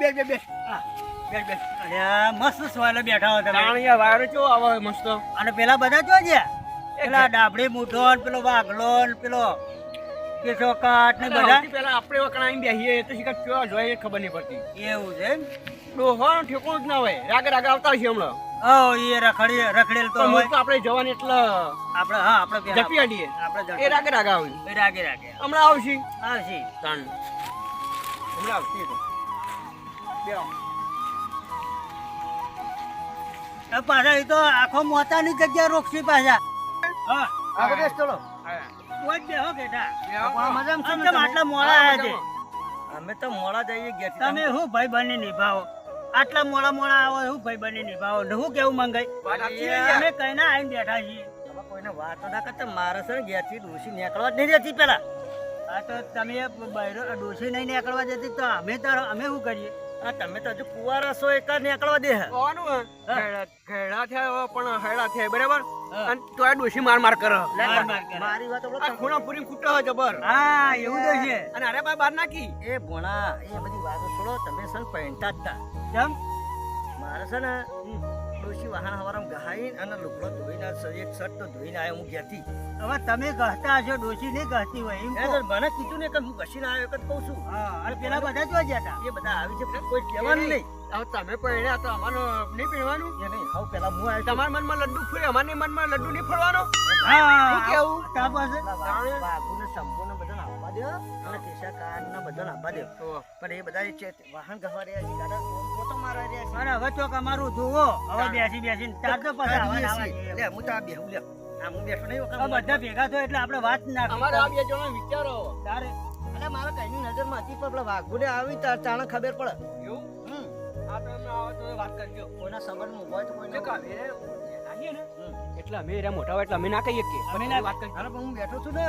અરે મસ્ત સ્વાલે બેઠા હો તમે તાણિયા વાયરો ચો આવે મસ્ત. અને પેલા બધા જો છે પેલા ડાબડી મૂઠો ને પેલો વાઘલો ને પેલો કેશો કાટ ને બધા સૌથી પહેલા આપણે વકણાઈને બેહીએ તો શીખર કેવા જોઈએ એ ખબર નહીં પડતી. એવું છે એમ? ડોહોનું ઠેકોણું જ ના હોય. રાગે રાગે આવતા હશે હમણાં. ઓ એ રખડેલ તો પણ હોય. મોટ તો આપણે જવાની એટલે આપણે હા આપણે પેલા ઝડપી આડીએ. આપણે એ રાગે રાગે આવી. રાગે રાગે હમણાં આવશે. આવશે. તાણ હમણાં આવશે તો. બેહો. પાછા એ તો આખો મોતાની જગ્યા રોકશી પાછા. હા આગળ બેસ ચલો. કોઈ જ બેહો બેટા. મજામાં છો ને આમ આટલા મોડા આયા છે. અમે તો મોડા જઈએ ગયા તમે શું ભાઈ બની નિભાવો આટલા મોડા આવો શું ભાઈ બની નિભાવો ને શું કેવું મંગાઈ વાત સાચી છે યાર. અમે કઈ ના આવીને બેઠા છીએ. કોઈને વાત ના કરતા મારે છે ને ઘેરથી ડોસી નીકળવા જ નહીં દેતી પેલા. આ તો તમે બૈરો ડોસી નહીં નીકળવા દેતી તો અમે શું કરીએ? આ તમે તો હજુ કુવારા છો એક નીકળવા દે. કોનું હે? ઘેડા થયા પણ હેડા થયા બરાબર. અને તોય ડોશી માર માર કરે. માર માર કરે. મારી વાત આ ખૂણા પૂરી ખૂટે હે જબર. હા એવું તો છે. અને અરે ભાઈ બાર નાખી. એ ભોણા એ બધી વાતો છોડો તમે છે ને પહેણતા જ તા. કેમ? મારે છે ને ડોસી વાહન હવારમાં ગહાઈને અને લુગડો ધોઈને એક શર્ટ તો ધોઈને આવ્યો હું ઘેરથી. હવે તમે કહતા હશો ડોસી નહીં કહતી હોય એમ એ કહો. તો મને કીધું ને કે હું ઘસીને આવ્યો એક જ કહું છું. હા અને પેલા બધા જો જતા એ બધા આવી છે કોઈ કહેવાનું નહીં. હવે તમે પહેણ્યા તો અમારું નહીં પહેરવાનું. એ નહીં હવે પેલા હું આવ્યો છું. તમારા મનમાં લડ્ડુ ફૂરે અમારા મનમાં લડ્ડુ નહીં ફોડવાનો. હા શું કેવું? તા પાસે બાબુને શંભુને બધાને આપવા દે અને કેશા કાનને બધાને આપવા દે. પણ એ બધા વાહન ગહવા રહ્યા છે દાદા પોતો મારવા રહ્યા છે. અને હવે ચોક અમારું જુઓ હવે બેસીને ચાર તો પાછા આવા આવા લે જઈએ. હું તો આ બેહું લે આ હું બેઠો નહીં આ બધા ભેગા થયો એટલે આપણે વાત ના અમારે આ બે જણા વિચારો. તારે એટલે મારા કઈની નજરમાં હતી પણ પેલા વાઘુને આવી તાણે ખબર પડે. એવું? હમ આ તમે આવો તો વાત કરજો. કોઈના સંબંધમાં હોય તો કોઈને જો કાવે આવીએ ને એટલે અમે એરા મોટા હોય એટલે અમે ના કહીએ કે અમે ના વાત કરજો. અરે પણ હું બેઠો છું ને.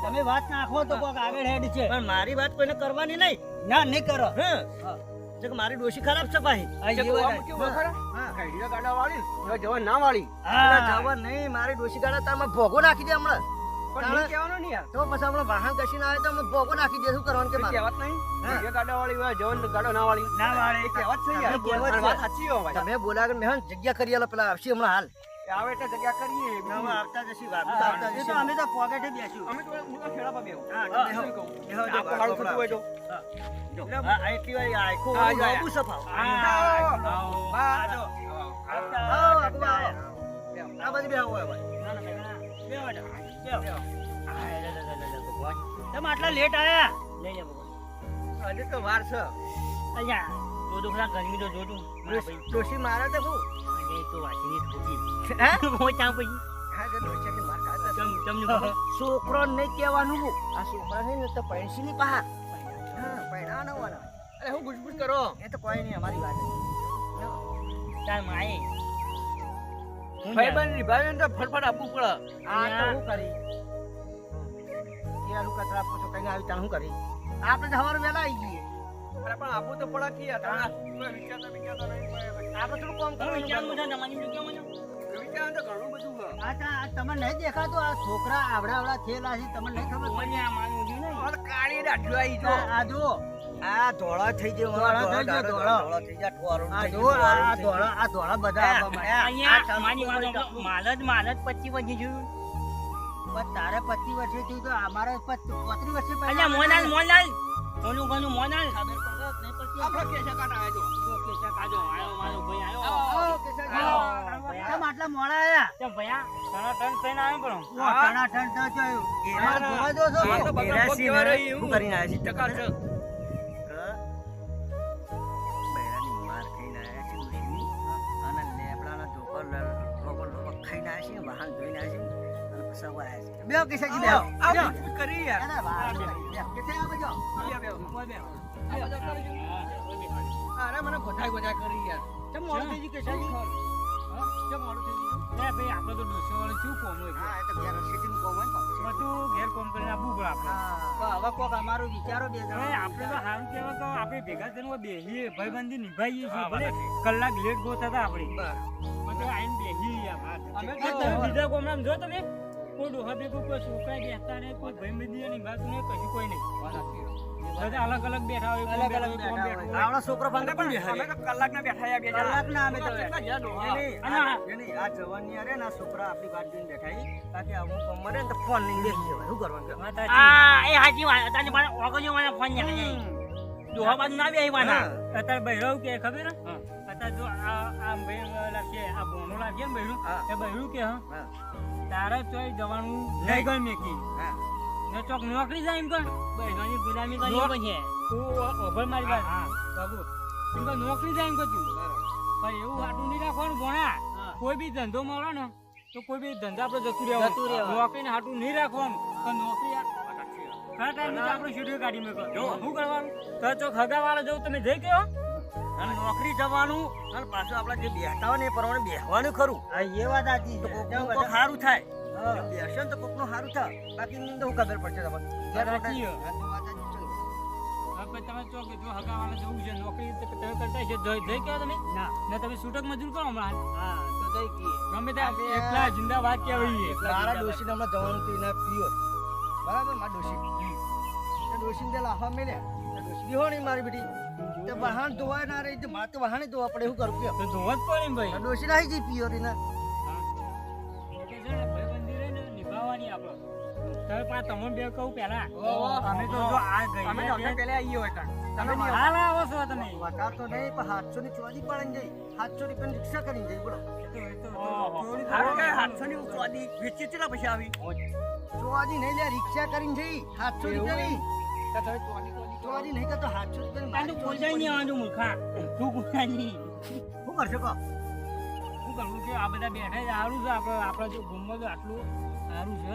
તમે વાત નાખો તો કોક આગળ હેડ છે પણ મારી વાત કોઈને કરવાની નહીં. ના નહીં કરો હમ જો કે મારી ડોશી ખરાબ છે પાહી. આ એ કેવું વાત આમ કેવું ખરા? ગાડીઓ ગાડા વાળી હવે જવાન ના વાળી. એટલે જવા નહીં મારી ડોશી ગાડા તારમાં ભોગો નાખી દે હમણાં. પણ નહીં કહેવાનું નહીં યાર. તો પછી હમણાં વાહન કશીને આવે તો હમણાં ભોગો નાખી દે શું કરવાનું કે મારે? કહેવત નહીં. ગાડીઓ ગાડા વાળી હોય જવાન ગાડો ના વાળી. ના વાળે એ કહેવત છે યાર. કહેવત છે. અને વાત સાચી હો ભાઈ. તમે બોલાવે મેં જગ્યા કરી આલો પેલા આવશે હમણાં હાલ. આવે એટલે જગ્યા કરીએ. હવે આવતા જશી વાઘુ તો આવતા એ જશી. તો અમે તો પોકેટે બેસ્યું અમે તો હું તો ખેડા પર બેહું. હા, હા, બેહો. શું કહું? બેહો, જો આપો હારું થતું હોય તો. હા, આ એટલી વાર આ આખું હા, જો બાબુ સફાવ. બા. આવો, વાઘુ આવો. આ બાજુ બેહો હોય ભાઈ. તમે આટલા લેટ આયા હજી તો વાર છે. અહીંયા તો દુખલા ગરમી તો જોતું ડોશી મારે તો શું? તો વાંચીની થોડી હે? હું ત્યાં પછી હા, કે ડોશી કે માર ખાતા. તમને ખબર? છોકરો નહીં કહેવાનું હું. આ છોકરા છે ને તો પૈસી ની બહાર. હા, પૈણા ન વાળા. અરે હું ગુજબુજ કરો. એ તો કોઈ નહીં અમારી વાત. તાર માએ ભાઈબંધ નિભાવીને તો ફટફટ આપવું પડે. આ તો હું કરી. યારું કચરા પૂછો કઈ આવી તાણ હું કરી. આપણે તો સવારે વહેલા આવી ગઈએ. અરે પણ આપવું તો પડે કે યાર. તમે વિચારતા નહીં. આપણે થોડું કામ કરવાનું. વિચાર તો ઘણું બધું છે. આ તમને નહીં દેખાતું આ છોકરા આવડા થયેલા છે તમને નહીં ખબર હવે કાળી દાઢી આવી જો. આ જુઓ આ ધોળા થઈ જાય ધોળા થઈ જાય, ધોળા. ધોળા થઈ જાય ઠોરું આ થઈ જુઓ જાય, આ ધોળા આ ધોળા બધા આ, આવવા આ, માંડ્યા. આ પણ તારે 25 વર્ષે થયું તો અમારે 35 વર્ષે પહેલા આપણે કેસા કાઢ આવ્યા જો. આવો, કેશવજી. કેમ આટલા મોડા આયા ઘણા ટન તો જોયું. એમાં જોવા દો છો આ તો તો. બગા બેરાસી કેવા ને રહી શું એવું? કરીને આવ્યા છે? ટકા છે. બૈરાની માર ખાઈને આવ્યા છે ડોશીની. અને લેબડાનો ધોકો લોબો ખાઈને આવ્યા છે, વાહન ધોઈને આવ્યા છે, અને પછી હવે આવ્યા છે. બેહો, કેશવજી, બેહો. આ બેહો. ગુજબુજ કરી યાર. અરે વાહ, બેહો. કેશવ, આ બાજુ આવો. અરે મને ગોઠાઈ કરી યાર. કેમ મોડું થઈ ગયું કેશવજી? કેમ મોડું થઈ ગયું? હા, એ તો ઘેર સિટીનું કામ હોય ને પાછું. હા. તો હવે કોક અમારું વિચારો બે જણા. આપણે તો સારું કહેવાય તો આપણે ભેગા થઈને બેસીએ ભાઈબંધી નિભાઈએ છીએ ભલે કલાક લેટ ગો થતા આપણે બધું આઈને બેસીએ અમે આ તો- તમે બીજા ગામડામાં જો તમે કોઈ ડોહા ભેગું કોઈ છોકરા બેસતા નહીં કોઈ ભાઈબંધી નિભાતું નહીં કશું કોઈ નહીં બધા અલગ અલગ બેઠા હોય, અલગ અલગ બેઠા હોય. આવડો છોકરો ભાંગે પણ બેહાડીએ. અમે તો કલાકના બેઠા યા બે જણા. કલાકના અમે તો કેટલા જ્યાં ડોહા. આ જવાની અરે ના છોકરા આપણી વાત જોઈને બેઠા છે. બાકી અમુક ઉંમરે ને તો ફોન લઈને બેસી જવાય. શું કરવાનું કહો? એ હાજી વાત તારી પાસે ઓગણજો મને ફોન જાય દોહા બાજુ ના બેહી વાના અત્યારે બૈરવ કે ખબર હે? અત્યારે જો આ ભાઈ લાગે આ બોનો લાગે ને બૈરું એ બૈરું કે હા તારે ચોય જવાનું નહીં ગમે કે હા. ને ચોક નોકરી જાય એમ કર બૈરાની ગુલામી કરી પછી તું ઓભર મારી વાત બાબુ એમ કર નોકરી જાય એમ કર તું પણ એવું વાટું નહીં રાખવાનું ભોણા કોઈ બી ધંધો મળે ને તો કોઈ બી ધંધા આપણે જતું રહેવાનું નોકરીને હાટું નહીં રાખવાનું પણ નોકરી ઘણા ટાઈમ આપણે શેડ્યુલ કાઢી મેં જો શું કરવાનું તો ચોક હગાવાળા જવું તમે જઈ ગયો અને નોકરી જવાનું અને પાછું આપણા જે બેઠા હોય ને એ પ્રમાણે બેહવાનું ખરું. હા, એ વાત સાચી છે. કોકનું સારું થાય. બેસશે ને તો કોકનું સારું થાય. બાકી મને તો શું ખબર પડશે તમને? સાચી છે. હા, તો વાત સાચી છે. હવે તમે ચોક જો હગાવાળા જવું છે નોકરી તો તમે કરતા છે જઈ ગયો તમે ના. ને તમે છૂટક મજૂર કરો હમણાં હા, તો જઈ ગઈ. ગમે ત્યાં એકલા જિંદાબાદ કહેવાય મારા ડોશીને હમણાં જવાનું હતું એને પીયો. બરાબર? મારા ડોશી. તે ડોશીને તે લાફા મેલ્યા. તે ડોશી બી હોણી મારી બેટી. તે વાહન ધોવાય ના રહી. તે મારે તો વાહને ધોવા પડે. શું કરું કયો? તો ધોવા જ પડે ને ભાઈ ડોશી નાહી જઈ પીયો રીના. કે છે ને ભાઈબંધી રહે ને નિભાવવાની આપણે તમે પાંચ તમને બે કહું પહેલા અમે તો જો આ ગઈ અમે તો અમને પહેલા આવીએ હોય તાણ. તમે નહીં હાલ આવો છો તમે વટાર તો નહીં પણ 700 ની ચોરી પાડીને જઈ. 700 રૂપિયાની રિક્ષા કરીને જઈ. બોલો. ચોરી તો હારું કે 700 ની ઉતવાદી વેચી કેટલા પૈસા આવી ચોરી નહીં લે, રિક્ષા કરીને જઈ. 700 રૂપિયાની. તો તમે ચોરી ચોરી નહીં કરતો 700 રૂપિયાની આ તો બોલજાય નહીં આવવાનું મૂર્ખા તું બોલાય નહીં શું કરશો કહો? શું કરવું છે આ બધા બેઠા છે સારું છે આપણે આપણા જો ગુમમાં તો આટલું સારું છે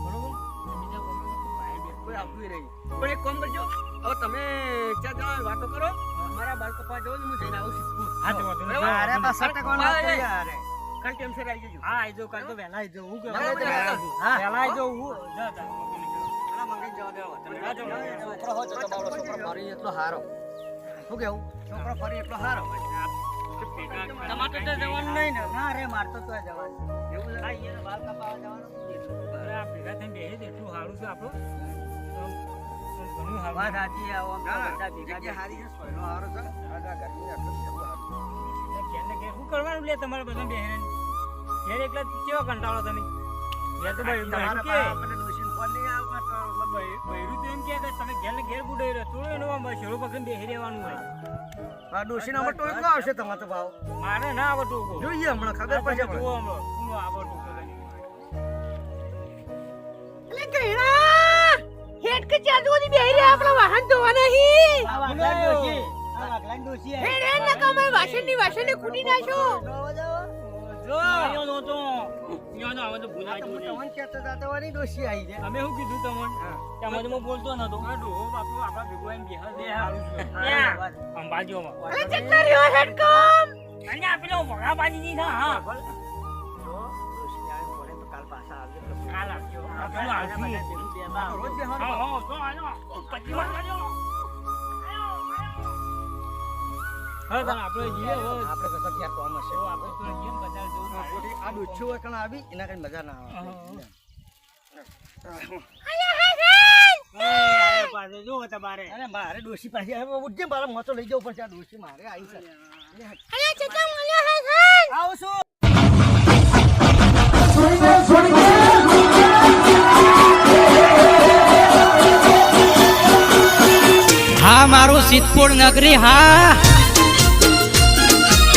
બરોબર બીજા કોમમાં ભાઈ બે કોઈ આવતું રહી પણ એક કામ કરજો હવે તમે ચાર જણા વાતો કરો મારા બાલ કપા જવો હું જઈને આવું છું હા તો વાંધો નહીં. બરાબર. અરે પાછા ટકવાનું હા, નથી યાર. કાલ ટાઈમસર આવી જજો હા આઈ જો કાલ તો વહેલા આઈ જાઉં હું કે હા, વહેલા હા. આઈ જાઉં હું જા જા આના મંગાઈ જવા દેવા. છોકરો હોય તો તમારો છોકરો ફરી એટલો હારો. શું કેવું? છોકરો ફરી એટલો હારો. તમારે તો જવાનું નહીં ને ના રે, માર તો તોય જવાનું. એવું છે? હા, ઈયને વાળ કપાવવા જવાનું. અરે આ ભેગા થઈને બેસીએ તો એટલું સારું છે આપણું ઘણું સારું વાત સાચી છે. આમ તો ના, બધા ભેગા જગ્યા હારી છે. સોયનો હારો છે. આ ગરમી આટલું છે, બહુ હારું. ઘેર ને ઘેર શું કરવાનું લે તમારે બધા બેહેને ઘેર એકલા કેવો કંટાળો તમે ઘેર તો ભાઈ તમારા કે પાસે આપણને ડોશીને ફોન નહીં આવે તો બૈરું તો એમ કે તમે ઘેર ને ઘેર ગુડાઈ રહ્યો થોડું એનો આમ શેરો પકડીને બેસી રહેવાનું હોય આ ડોશીને આમાં ટોયકો આવશે તમારે તો ભાવ. મારે ના આવે ટોકો જોઈએ હમણાં ખબર પડશે તમે પણ. જુઓ હમણાં શું આવે ટોકો લઈને. હેડ કે ચાલુ ની બેહી રહ્યા આપણા વાહન ધોવા નહીં આ વાઘલાની ડોશી. આ વાઘલાની ડોશી હેડ હેડ ન કમાય વાસણની ખૂટી નાખો જો આયો નહોતો. યો ન આવે તો ભૂલાઈ આ તો ગયું તમને કહેતા હતા તો વાળી ડોશી આવી છે. તમે શું કીધું તમને તમે તો બોલતો નતો આ ડોહો બાપુ આપણા ભેગો આવીને બેહા દે સારું છે અંબાજો માં અરે ચક્કર રહ્યો હેડ કમ અને આ પેલો ભગા બાજી ની ના હા જો, ડોશી આવે પડે તો કાલ પાછા આવજો. કાલ આવજો આપણું આવશું રોજ બેહવાનું. હા હા તો આજો પછી વાત આજો હા તને આપણે જઈએ હવે આપણે કશા ક્યાં કોમ હશે. આપણે તો જેમ બજાર જવું આ ડોશી હોય કણ આવી એના કઈ મજા ના આવે. પાસે જો તમારે અરે મારે ડોશી પાસે હવે ઉઠજે, મારા મોતો લઈ જવું પડશે. આ ડોશી મારે આવી છે. અરે ચક્કર મળ્યો હે હેડ આવું છું. હા મારું સિદ્ધપુર નગરી હા